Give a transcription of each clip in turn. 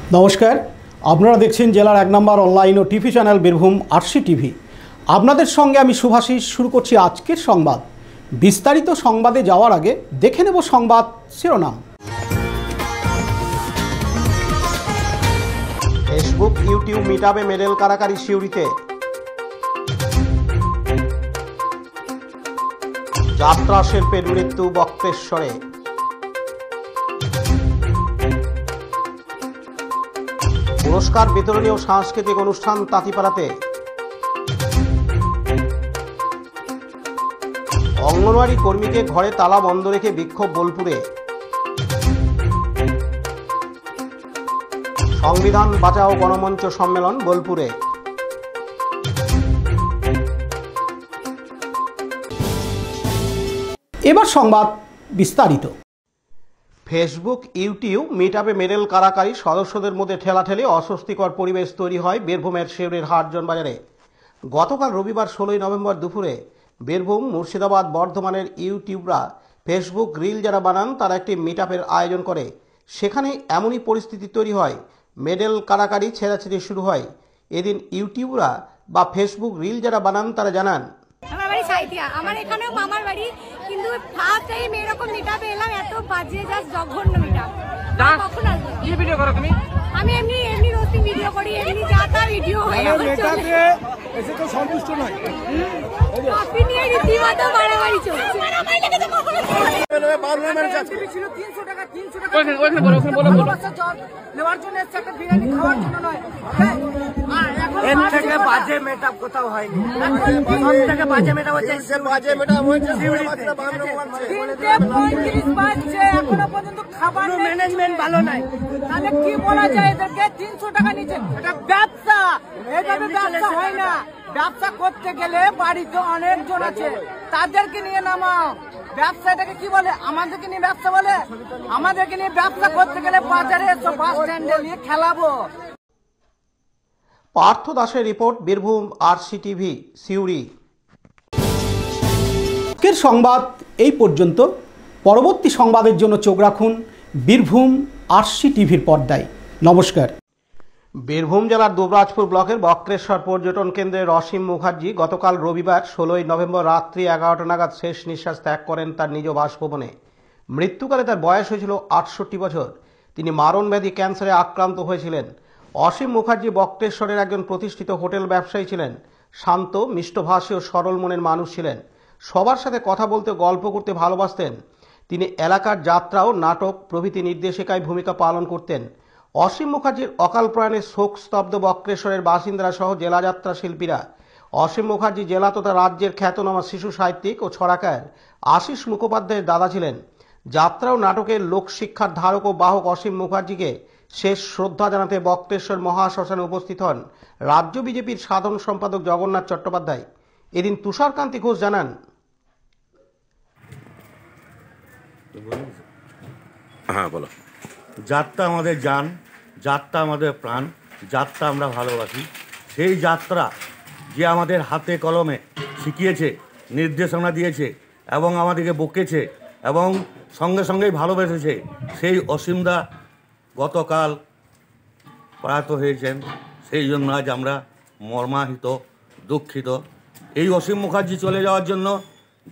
নমস্কার, আপনারা দেখছেন জেলার 1 নম্বর অনলাইন ও TV channel Birbhum RC TV. আপনাদের সঙ্গে আমি শুভাশিস। শুরু করছি আজকের সংবাদ। বিস্তারিত সংবাদে যাওয়ার আগে দেখে নেব সংবাদ শিরোনাম। ফেসবুক ইউটিউব মিটআপে মেডেল কারাকারি সিউড়িতে। যাত্রা শিল্পের মৃত্যু বক্রেশ্বরে। পুরস্কার বিতরণী ও সাংস্কৃতিক অনুষ্ঠান তাঁতিপাড়াতে। অঙ্গনওয়াড়ি কর্মীকে ঘরে তালা বন্ধ রেখে বিক্ষোভ বোলপুরে। সংবিধান বাঁচাও গণমঞ্চ সম্মেলন বোলপুরে। এবার সংবাদ বিস্তারিত। ফেসবুক ইউটিউব মিটআপে মেডেল কারাকারি সদস্যদের মধ্যে ঠেলাঠেলি অস্বস্তিকর পরিবেশ তৈরি হয় বীরভূমের শিউরির হাটজন বাজারে। গতকাল রবিবার 16 নভেম্বর দুপুরে বীরভূম, মুর্শিদাবাদ, বর্ধমানের ইউটিউবরা ফেসবুক রিল যারা বানান তারা একটি মিটআপের আয়োজন করে। সেখানে এমনই পরিস্থিতি তৈরি হয়, মেডেল কারাকারি ছেঁড়াছেঁড়ি শুরু হয়। এদিন ইউটিউবরা বা ফেসবুক রিল যারা বানান তারা জানান, আমার বাড়ি সাইথিয়া, আমার এখানেও মামার বাড়ি, কিন্তু ফার্স্ট টাইম এরকম মিটআপে এলাম। এত বাজে, জাস্ট জঘন্য মিটআপ। কখন আসবো? কি ভিডিও করো তুমি? আমি এমনি রোস্টিং ভিডিও করি, এমনি যা তা ভিডিও হয়। মিটআপে এসে তো সন্তুষ্ট নয়। কপি নিয়ে রীতিমতো বাড়াবাড়ি চলছে। ছিল 300 টাকা, 300 টাকা ওখানে বলো নেওয়ার জন্য এসে একটা বিরিয়ানি খাওয়ার জন্য নয়। এর থেকে বাজে মেকআপ কোথাও হয়নি। সব থেকে বাজে মেকআপ হচ্ছে, বাজে মেকআপ হচ্ছে শিউরিতে। 3:35 বাজছে, এখনো পর্যন্ত খাবার ম্যানেজমেন্ট ভালো নাই। তাহলে কি বলা যায় এদেরকে? 300 টাকা নিচে এটা ব্যবসা, এইভাবে ব্যবসা হয় না। ব্যবসা করতে গেলে বাড়িতে অনেকজন আছে, তাদেরকে নিয়ে নামাও। ব্যবসাটাকে কি বলে? আমাদেরকে নিয়ে ব্যবসা বলে? আমাদেরকে নিয়ে ব্যবসা করতে গেলে বাজারে এসো, বাস স্ট্যান্ডে নিয়ে খেলাবো। পার্থ দাসের report, Birbhum RC TV Suri. আজকের সংবাদ এই পর্যন্ত। পরবর্তী সংবাদের জন্য চোখ রাখুন বীরভূম আরসি টিভির পর্দায়। নমস্কার। বীরভূম জেলার দুবরাজপুর ব্লকের বক্রেশ্বর পর্যটন কেন্দ্রের অসীম মুখার্জি গতকাল রবিবার 16 নভেম্বর রাত্রি 11টা নাগাদ শেষ নিঃশ্বাস ত্যাগ করেন তার নিজ বাসভবনে। মৃত্যুকালে তার বয়স হয়েছিল 68 বছর। তিনি মারণব্যাধি ক্যান্সারে আক্রান্ত হয়েছিলেন। অসীম মুখার্জি বক্রেশ্বরের একজন প্রতিষ্ঠিত হোটেল ব্যবসায়ী ছিলেন। শান্ত, মিষ্টভাষী ও সরল মনের মানুষ ছিলেন। সবার সাথে কথা বলতে, গল্প করতে ভালোবাসতেন। তিনি এলাকার যাত্রা ও নাটক প্রভৃতি নির্দেশিকায় ভূমিকা পালন করতেন। অসীম মুখার্জির অকাল প্রয়াণে শোক স্তব্ধ বক্রেশ্বরের বাসিন্দারা সহ জেলাযাত্রা শিল্পীরা। অসীম মুখার্জি জেলা তথা রাজ্যের খ্যাতনামা শিশু সাহিত্যিক ও ছড়াকার আশিস মুখোপাধ্যায়ের দাদা ছিলেন। যাত্রা ও নাটকের লোকশিক্ষার ধারক ও বাহক অসীম মুখার্জিকে শেষ শ্রদ্ধা জানাতে বক্রেশ্বর মহাশ্মশানে উপস্থিত হন রাজ্য বিজেপির সাধারণ সম্পাদক জগন্নাথ চট্টোপাধ্যায়। এদিন তুষারকান্তি ঘোষ জানান, বলো। যাত্রা আমাদের জান, যাত্রা আমাদের প্রাণ, যাত্রা আমরা ভালোবাসি। সেই যাত্রা যে আমাদের হাতে কলমে শিখিয়েছে, নির্দেশনা দিয়েছে এবং আমাদেরকে বকেছে এবং সঙ্গে সঙ্গেই ভালোবেসেছে, সেই অসীমদা গতকাল প্রয়াত হয়েছেন। সেই জন্য আজ আমরা মর্মাহিত, দুঃখিত। এই অসীম মুখার্জি চলে যাওয়ার জন্য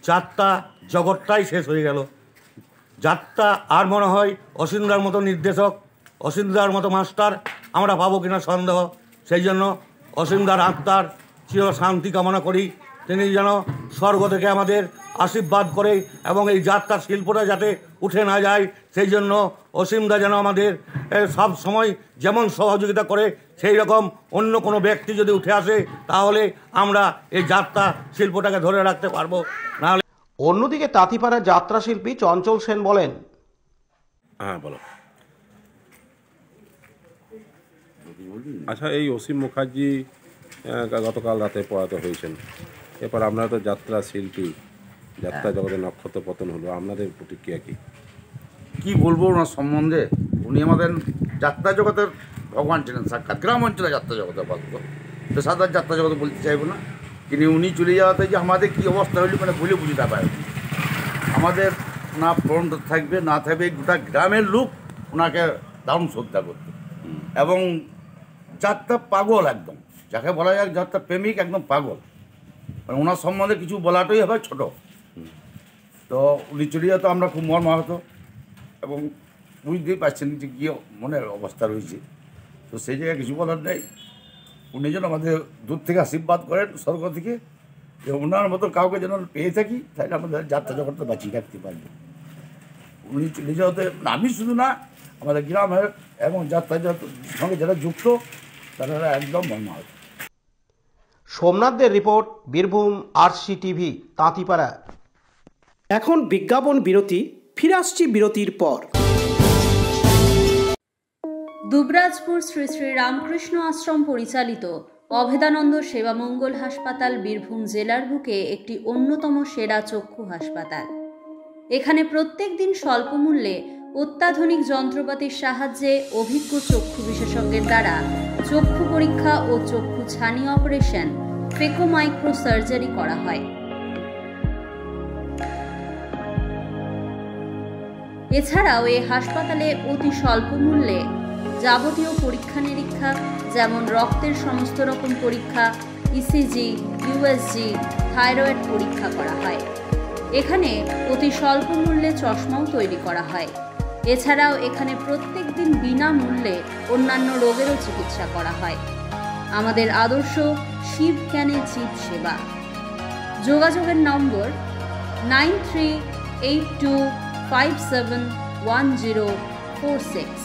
যাত্রা জগৎটাই শেষ হয়ে গেল। যাত্রা আর মনে হয় অসীমদার মতো নির্দেশক, অসীমদার মতো মাস্টার আমরা পাবো কিনা সন্দেহ। সেই জন্য অসীমদার আত্মার চির শান্তি কামনা করি। তিনি যেন স্বর্গ থেকে আমাদের আশীর্বাদ করে এবং এই যাত্রার শিল্পটা যাতে উঠে না যায়, সেই জন্য অসীমদা যেন আমাদের সব সময় যেমন সহযোগিতা করে, সেই রকম অন্য কোনো ব্যক্তি যদি উঠে আসে তাহলে আমরা এই যাত্রা শিল্পটাকে ধরে রাখতে পারবো। নাহলে অন্যদিকে তাঁতিপাড়ার যাত্রা শিল্পী চঞ্চল সেন বলেন, বলো। আচ্ছা, এই অসীম মুখার্জি গতকাল রাতে প্রয়াত হয়েছেন। এরপর আপনারা তো যাত্রা শিল্পী, যাত্রা জগতের নক্ষত্র পতন হলো, আপনাদের প্রতিক্রিয়া কি বলবো ওনার সম্বন্ধে? উনি আমাদের যাত্রা জগতের ভগবান ছিলেন সাক্ষাৎ। গ্রাম অঞ্চলে যাত্রা জগতে বলতো, তো সাধারণ যাত্রা জগতে বলতে চাইবো না। কিন্তু উনি চলে যাওয়াতে যে আমাদের কী অবস্থা হইল মানে বলে বুঝতে পারে। আমাদের না ফ্রন্ট থাকবে না থাকবে, গোটা গ্রামের লোক ওনাকে দারুণ শ্রদ্ধা করত। এবং যাত্রা পাগল একদম, যাকে বলা যায় যাত্রা প্রেমিক, একদম পাগল। মানে ওনার সম্বন্ধে কিছু বলাটাই হবে ছোট। তো উনি চলে যেত আমরা খুব মর্মাহত, এবং বুঝতেই পারছেন যে কী মনের অবস্থা রয়েছে। তো সেই জায়গায় কিছু বলার নেই। উনি যেন আমাদের দূর থেকে আশীর্বাদ করেন স্বর্গ থেকে, যে ওনার মতো কাউকে যেন পেয়ে থাকি, তাহলে আমাদের যাত্রা জগৎটা বাঁচিয়ে রাখতে পারবে। উনি চলে যাওয়াতে আমি শুধু না, আমাদের গ্রামের এবং যাত্রা সঙ্গে যারা যুক্ত তারা একদম মর্মাহত। সোমনাথদের রিপোর্ট, বীরভূম আরসি টিভি, তাঁতিপাড়া। এখন বিজ্ঞাপন বিরতি, ফিরে আসছি বিরতির পর। দুবরাজপুর শ্রী শ্রী রামকৃষ্ণ আশ্রম পরিচালিত অভেদানন্দ সেবামঙ্গল হাসপাতাল বীরভূম জেলার বুকে একটি অন্যতম সেরা চক্ষু হাসপাতাল। এখানে প্রত্যেক দিন স্বল্প মূল্যে অত্যাধুনিক যন্ত্রপাতির সাহায্যে অভিজ্ঞ চক্ষু বিশেষজ্ঞের দ্বারা চক্ষু পরীক্ষা ও চক্ষু ছানি অপারেশন, ফেকো মাইক্রো সার্জারি করা হয়। এছাড়াও এই হাসপাতালে অতি স্বল্প মূল্যে যাবতীয় পরীক্ষা নিরীক্ষা, যেমন রক্তের সমস্ত রকম পরীক্ষা, ইসিজি, ইউএসজি, থাইরয়েড পরীক্ষা করা হয়। এখানে অতি স্বল্প মূল্যে চশমাও তৈরি করা হয়। এছাড়াও এখানে প্রত্যেক দিন বিনামূল্যে অন্যান্য রোগেরও চিকিৎসা করা হয়। আমাদের আদর্শ শিব জ্ঞানে জীব সেবা। যোগাযোগের নম্বর 9382571046।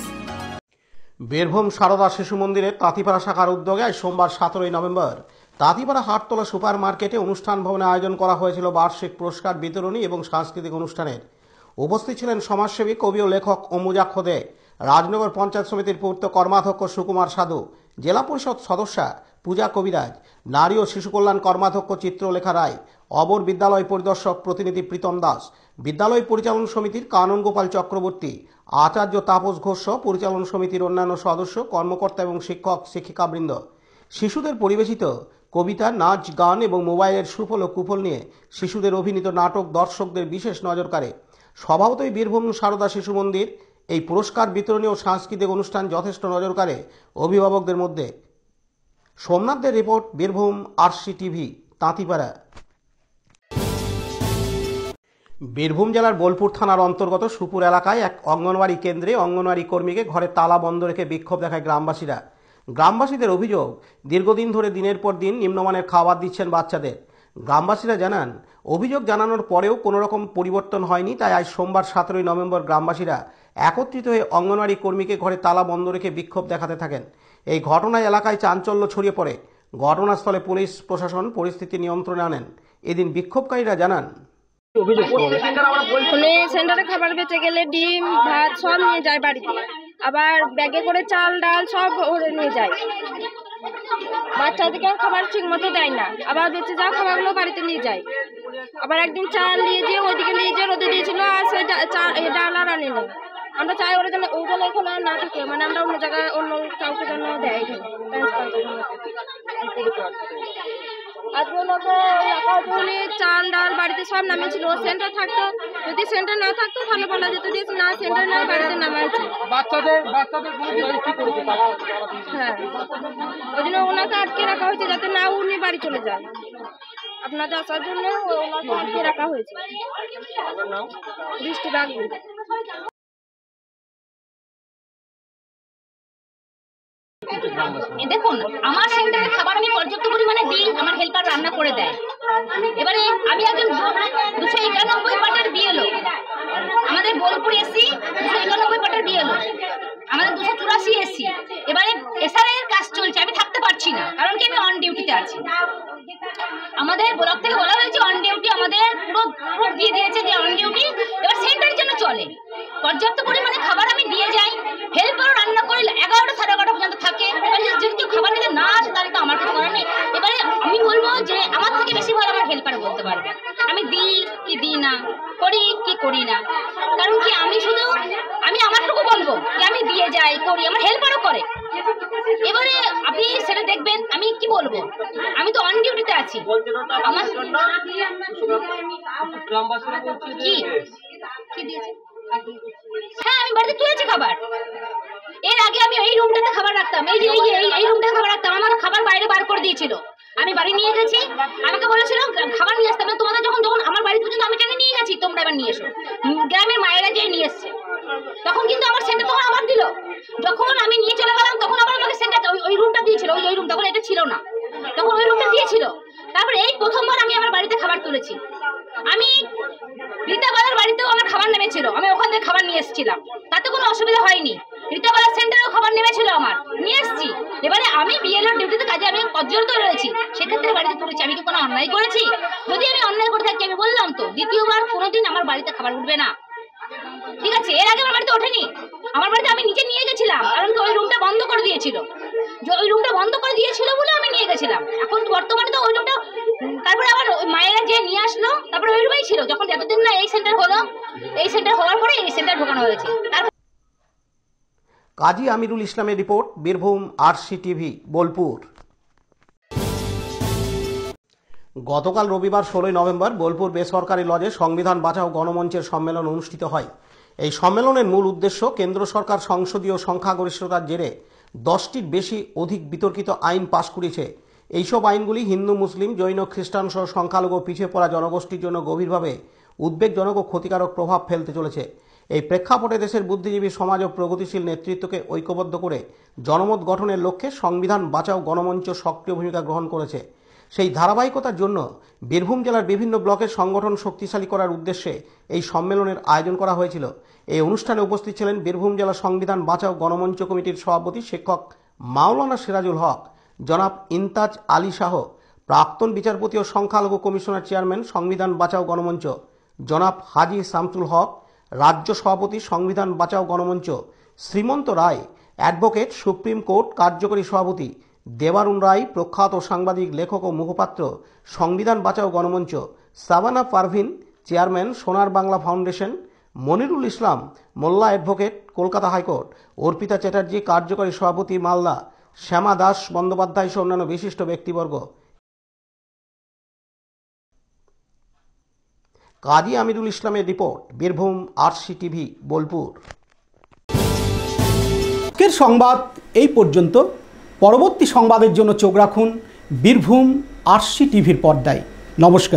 বীরভূম সারদা শিশু মন্দিরের তাঁতিপাড়া শাখার উদ্যোগে আজ সোমবার 17 নভেম্বর তাঁতিপাড়া হাটতলা সুপার মার্কেটে অনুষ্ঠান ভবনে আয়োজন করা হয়েছিল বার্ষিক পুরস্কার বিতরণী এবং সাংস্কৃতিক অনুষ্ঠানের। উপস্থিত ছিলেন সমাজসেবী, কবি ও লেখক অম্বুজা খোদে, রাজনগর পঞ্চায়েত সমিতির পূর্ত কর্মাধ্যক্ষ সুকুমার সাধু, জেলা পরিষদ সদস্যা পূজা কবিরাজ, নারী ও শিশু কল্যাণ কর্মাধ্যক্ষ চিত্রলেখা রায়, অবর বিদ্যালয় পরিদর্শক প্রতিনিধি প্রীতম দাস, বিদ্যালয় পরিচালন সমিতির কানন গোপাল চক্রবর্তী, আচার্য তাপস ঘোষ, পরিচালন সমিতির অন্যান্য সদস্য, কর্মকর্তা এবং শিক্ষক শিক্ষিকাবৃন্দ। শিশুদের পরিবেশিত কবিতা, নাচ, গান এবং মোবাইলের সুফল ও কুফল নিয়ে শিশুদের অভিনীত নাটক দর্শকদের বিশেষ নজর কাড়ে। স্বভাবতই বীরভূম সারদা শিশু মন্দির এই পুরস্কার বিতরণী ও সাংস্কৃতিক অনুষ্ঠান যথেষ্ট নজর কাড়ে অভিভাবকদের মধ্যে। সোমনাথদের রিপোর্ট, বীরভূম আরসি টিভি, তাঁতিপাড়া। বীরভূম জেলার বোলপুর থানার অন্তর্গত সুপুর এলাকায় এক অঙ্গনওয়াড়ি কেন্দ্রে অঙ্গনওয়াড়ি কর্মীকে ঘরে তালা বন্ধ রেখে বিক্ষোভ দেখায় গ্রামবাসীরা। গ্রামবাসীদের অভিযোগ, দীর্ঘদিন ধরে দিনের পর দিন নিম্নমানের খাবার দিচ্ছেন বাচ্চাদের। গ্রামবাসীরা জানান, অভিযোগ জানানোর পরেও কোনো রকম পরিবর্তন হয়নি। তাই আজ সোমবার 17 নভেম্বর গ্রামবাসীরা একত্রিত হয়ে অঙ্গনওয়াড়ি কর্মীকে ঘরে তালা বন্ধ রেখে বিক্ষোভ দেখাতে থাকেন। এই ঘটনায় এলাকায় চাঞ্চল্য ছড়িয়ে পড়ে। ঘটনাস্থলে পুলিশ প্রশাসন পরিস্থিতি নিয়ন্ত্রণে আনেন। এদিন বিক্ষোভকারীরা জানান, উনি সেন্টারে খাবার বেঁচে গেলে ডিম, ভাত সব নিয়ে যায় বাড়িতে, আবার ব্যাগে করে চাল ডাল সব ওরে নিয়ে যায়। বাচ্চাদেরকে খাবার ঠিক মতো দেয় না, আবার বেঁচে যাওয়া খাবারগুলো বাড়িতে নিয়ে যায়। আবার একদিন চাল নিয়ে যেয়ে ওইদিকে নিয়ে যেয়ে রোদে দিয়েছিল, আর সেই ডাল আর আনেনি। আমরা চাই ওরা যেন ওই জন্য এখানে না থাকে, মানে আমরা অন্য জায়গায় অন্য কাউকে যেন দেয় এখানে উনি চাল ডাল বাড়িতে সব নামিয়েছিল। সেন্টার থাকতো, যদি সেন্টার না থাকতো ভালো বলা যেত যে না সেন্টার না, বাড়িতে নামাইছে। হ্যাঁ, ওই জন্য ওনাকে আটকে রাখা হয়েছে যাতে না উনি বাড়ি চলে যায়। আপনাদের আসার জন্য ওনাকে আটকে রাখা হয়েছে। বৃষ্টি রাখবে। দেখুন, আমার সেন্টারে খাবার আমি পর্যাপ্ত পরিমাণে দিই, আমার হেল্পার রান্না করে দেয়। এবারে আমি একজন 291 পাটের বিএলও, আমাদের বোলপুর এসি 291 পাটের বিএলও, আমাদের 284 এসি। এবারে এসআরআই এর কাজ চলছে, আমি থাকতে পারছি না, কারণ কি আমি অন ডিউটিতে আছি। আমাদের ব্লক থেকে বলা হয়েছে অন ডিউটি, আমাদের পুরো প্রুফ দিয়ে দিয়েছে যে অন ডিউটি। এবার সেন্টারের জন্য চলে, পর্যাপ্ত পরিমাণে খাবার আমি দিয়ে যাই, হেল্পারও রান্না করে 11টা সাড়ে 11টা পর্যন্ত থাকে। এবারে যদি কেউ খাবার নিতে না আসে তাহলে তো আমার কিছু করার নেই। এবারে আমি বলবো যে আমার থেকে বেশি ভালো আমার হেল্পার বলতে পারবে আমি দিই কি দিই না, করি কি করি না। কারণ কি আমি আমারটুকু বলবো যে আমি দিয়ে যাই, করি, আমার হেল্পারও করে। এবারে আপনি সেটা দেখবেন, আমি কি বলবো, আমি তো অন ডিউটিতে আছি। আমার কি দিয়েছে? হ্যাঁ, আমি বাড়িতে তুলেছি খাবার, এর আগে আমি এই রুমটাতে খাবার রাখতাম, এই রুমটাতে খাবার রাখতাম, আমার খাবার বাইরে বার করে দিয়েছিল। আমি বাড়ি নিয়ে গেছি, আমাকে বলেছিল খাবার নিয়ে আসতে, তোমাদের যখন আমার বাড়ি পর্যন্ত আমি টেনে নিয়ে গেছি, তোমরা এবার নিয়ে এসো। গ্রামের মায়েরা যেয়ে নিয়ে এসছে, তখন কিন্তু আমার সেন্টার তখন আমার দিল। যখন আমি নিয়ে চলে গেলাম তখন আবার আমাকে সেন্টার ওই রুমটা দিয়েছিল, ওই রুম তখন এটা ছিল না, তখন ওই রুমটা দিয়েছিল। তারপরে এই প্রথমবার আমি আমার বাড়িতে খাবার তুলেছি। আমি রীতাবালার বাড়িতেও আমার খাবার নেমেছিল, আমি ওখান থেকে খাবার নিয়ে এসেছিলাম, তাতে কোনো অসুবিধা হয়নি। রীতাবালার সেন্টারেও খাবার নেমেছিল আমার, নিয়ে এসেছি। এবারে আমি বিএলওর ডিউটিতে কাজে আমি কর্মরত রয়েছি, সেক্ষেত্রে বাড়িতে তুলেছি। আমি কি কোনো অন্যায় করেছি? যদি আমি অন্যায় করে থাকি আমি বললাম তো, দ্বিতীয়বার কোনোদিন আমার বাড়িতে খাবার উঠবে না, ঠিক আছে? এর আগে আমার বাড়িতে ওঠেনি, আমার বাড়িতে আমি নিজে নিয়ে গেছিলাম, কারণ ওই রুমটা বন্ধ করে দিয়েছিল, ওই রুমটা বন্ধ করে দিয়েছিল বলে আমি নিয়ে গেছিলাম। এখন বর্তমানে তো ওই রুমটা, তারপরে আবার মায়েরা যে নিয়ে আসলো, তারপরে ওই রুমেই ছিল। যখন যতদিন না এই সেন্টার হলো, এই সেন্টার হওয়ার পরে এই সেন্টার ঢোকানো হয়েছে। কাজী আমিরুল ইসলামের রিপোর্ট, বীরভূম RCTV বোলপুর। গতকাল রবিবার 16 নভেম্বর বোলপুর বেসরকারি লজে সংবিধান বাঁচাও গণমঞ্চের সম্মেলন অনুষ্ঠিত হয়। এই সম্মেলনের মূল উদ্দেশ্য কেন্দ্র সরকার সংসদীয় সংখ্যাগরিষ্ঠতার জেরে 10টির বেশি অধিক বিতর্কিত আইন পাশ করেছে। এইসব আইনগুলি হিন্দু, মুসলিম, জৈন, খ্রিস্টান সহ সংখ্যালঘু পিছিয়ে পড়া জনগোষ্ঠীর জন্য গভীরভাবে উদ্বেগজনক ও ক্ষতিকারক প্রভাব ফেলতে চলেছে। এই প্রেক্ষাপটে দেশের বুদ্ধিজীবী সমাজ ও প্রগতিশীল নেতৃত্বকে ঐক্যবদ্ধ করে জনমত গঠনের লক্ষ্যে সংবিধান বাঁচাও গণমঞ্চ সক্রিয় ভূমিকা গ্রহণ করেছে। সেই ধারাবাহিকতার জন্য বীরভূম জেলার বিভিন্ন ব্লকের সংগঠন শক্তিশালী করার উদ্দেশ্যে এই সম্মেলনের আয়োজন করা হয়েছিল। এই অনুষ্ঠানে উপস্থিত ছিলেন বীরভূম জেলা সংবিধান বাঁচাও গণমঞ্চ কমিটির সভাপতি শিক্ষক মাওলানা সিরাজুল হক, জনাব ইনতাজ আলী শাহ, প্রাক্তন বিচারপতি ও সংখ্যালঘু কমিশনার চেয়ারম্যান সংবিধান বাঁচাও গণমঞ্চ জনাব হাজি শামসুল হক, রাজ্য সভাপতি সংবিধান বাঁচাও গণমঞ্চ শ্রীমন্ত রায়, অ্যাডভোকেট সুপ্রিম কোর্ট কার্যকরী সভাপতি দেবারুণ রায়, প্রখ্যাত সাংবাদিক, লেখক ও মুখপাত্র সংবিধান বাঁচাও গণমঞ্চ সাবানা পারভিন, চেয়ারম্যান সোনার বাংলা ফাউন্ডেশন মনিরুল ইসলাম, মোল্লা অ্যাডভোকেট কলকাতা হাইকোর্ট অর্পিতা চ্যাটার্জি, কার্যকরী সভাপতি মালদা শ্যামা দাস বন্দ্যোপাধ্যায় সহ অন্যান্য বিশিষ্ট ব্যক্তিবর্গ। কাজী আমিরুল ইসলামের রিপোর্ট, বীরভূম RCTV বোলপুর। আজকের সংবাদ এই পর্যন্ত। পরবর্তী সংবাদের জন্য চোখ রাখুন বীরভূম RCTVর পর্দায়। নমস্কার।